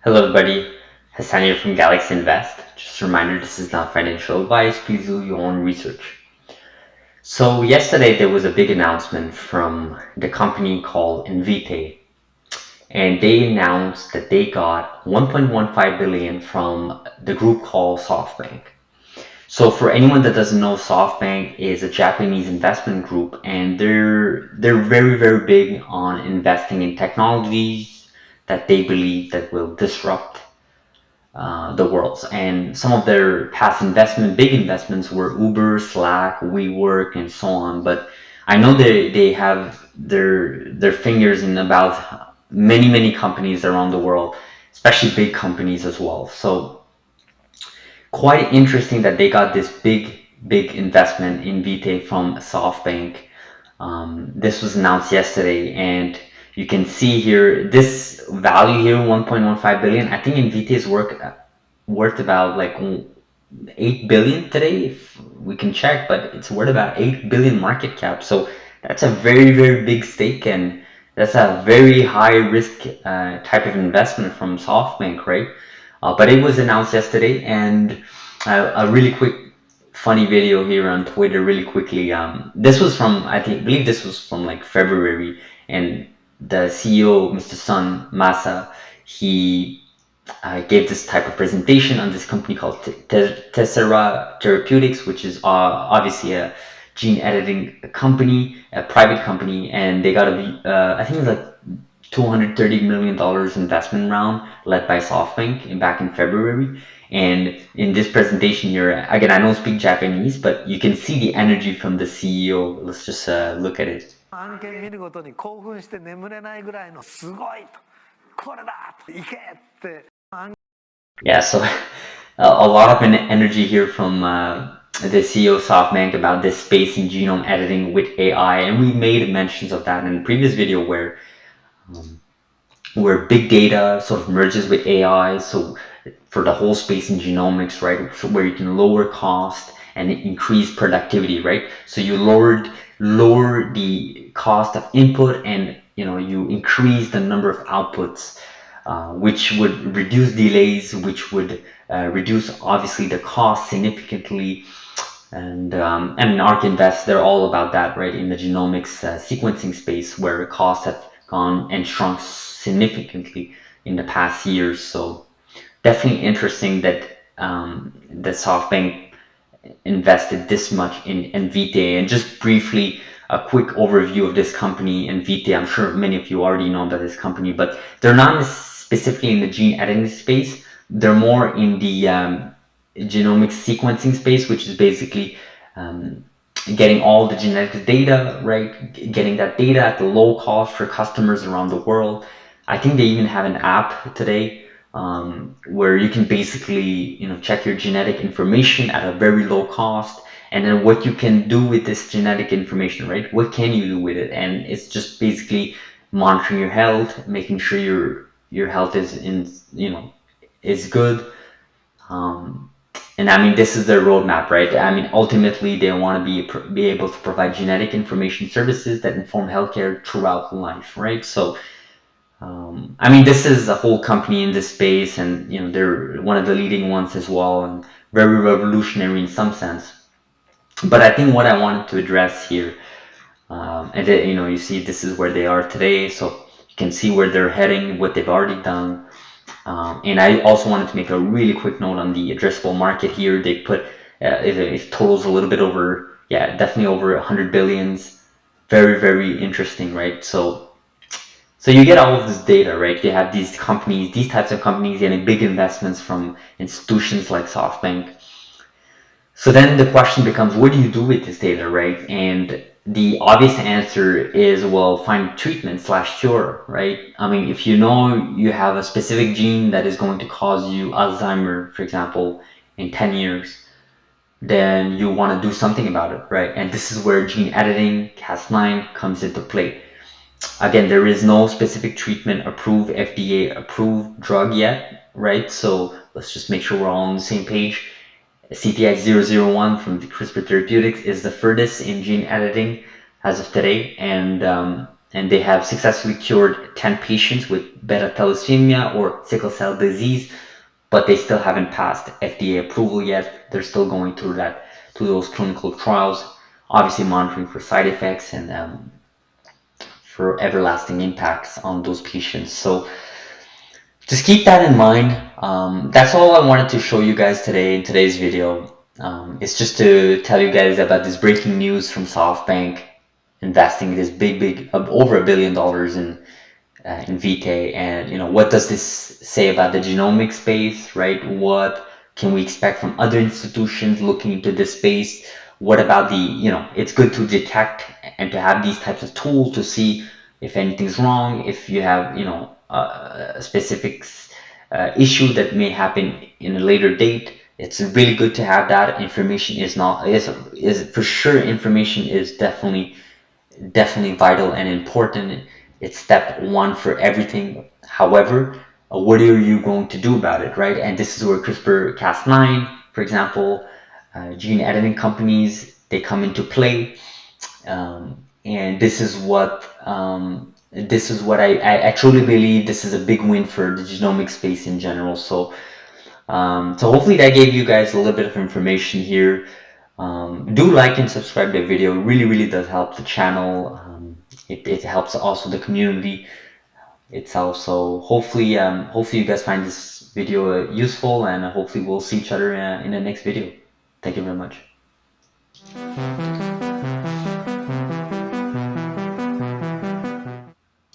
Hello everybody, Hassan here from Galaxy Invest. Just a reminder, this is not financial advice, please do your own research. So yesterday there was a big announcement from the company called Invite, and they announced that they got 1.15 billion from the group called Softbank. So for anyone that doesn't know, Softbank is a Japanese investment group, and they're very big on investing in technologies that they believe that will disrupt the world. And some of their past big investments were Uber, Slack, WeWork, and so on. But I know they have their fingers in about many companies around the world, especially big companies as well. So quite interesting that they got this big investment in Vite from SoftBank. This was announced yesterday, and you can see here this value here, 1.15 billion. I think Invite is worth about like 8 billion today, if we can check, but it's worth about 8 billion market cap. So that's a very big stake, and that's a very high risk type of investment from SoftBank, right? But it was announced yesterday, and a really quick funny video here on Twitter really quickly. This was from, believe this was from like February, and the CEO, Mr. Sun Masa, he gave this type of presentation on this company called Tessera Therapeutics, which is obviously a gene editing company, a private company, and they got I think it was like $230 million investment round led by SoftBank back in February. And in this presentation here, again, I don't speak Japanese, but you can see the energy from the CEO. Let's just look at it. Yeah, so a lot of energy here from the CEO of SoftBank about this space in genome editing with AI, and we made mentions of that in a previous video um, where big data sort of merges with AI. So for the whole space in genomics, right, so where you can lower cost and increase productivity, right? So you lower the cost of input, and you increase the number of outputs, which would reduce delays, which would reduce obviously the cost significantly. And ARK Invest, they're all about that, right? In the genomics sequencing space, where costs have gone and shrunk significantly in the past years. So definitely interesting that SoftBank invested this much in Invitae. And just briefly, a quick overview of this company, Invitae. I'm sure many of you already know about this company, but they're not specifically in the gene editing space. They're more in the genomic sequencing space, which is basically getting all the genetic data, right? Getting that data at the low cost for customers around the world. I think they even have an app today where you can basically, check your genetic information at a very low cost, and then what you can do with this genetic information, right? What can you do with it? And it's just basically monitoring your health, making sure your health is good. Um, and I mean, this is their roadmap, right? I mean, ultimately, they want to be able to provide genetic information services that inform healthcare throughout life, right? So, I mean, this is a whole company in this space, and they're one of the leading ones as well, and very revolutionary in some sense. But I think what I wanted to address here, and that, you see, this is where they are today, so you can see where they're heading, what they've already done. And I also wanted to make a really quick note on the addressable market here. They put it totals a little bit over, yeah, definitely over 100 billions. Very interesting, right? So you get all of this data, right? You have these companies, these types of companies getting big investments from institutions like SoftBank. So then the question becomes, what do you do with this data, right? And the obvious answer is, well, find treatment slash cure, right? I mean, if you know you have a specific gene that is going to cause you Alzheimer, for example, in 10 years, then you want to do something about it, right? And this is where gene editing, Cas9, comes into play. Again, there is no specific treatment approved, FDA approved drug yet, right? So let's just make sure we're all on the same page. CTX001 from CRISPR Therapeutics is the furthest in gene editing as of today, and and they have successfully cured 10 patients with beta thalassemia or sickle cell disease, but they still haven't passed FDA approval yet. They're still going through those clinical trials, obviously monitoring for side effects and for everlasting impacts on those patients. So just keep that in mind. That's all I wanted to show you guys today in today's video. It's just to tell you guys about this breaking news from Softbank investing this big, over $1 billion in Vitae, and what does this say about the genomic space, right? What can we expect from other institutions looking into this space? What about it's good to detect and to have these types of tools to see if anything's wrong, if you have a specific issue that may happen in a later date. It's really good to have that information. Is for sure, information is definitely vital and important. It's step one for everything. However, what are you going to do about it, right? And this is where CRISPR-Cas9, for example, gene editing companies, they come into play. And this is what I truly believe this is a big win for the genomic space in general. So hopefully that gave you guys a little bit of information here. Do like and subscribe to the video. It really does help the channel. It helps also the community. It's also hopefully you guys find this video useful, and hopefully we'll see each other in the next video. Thank you very much.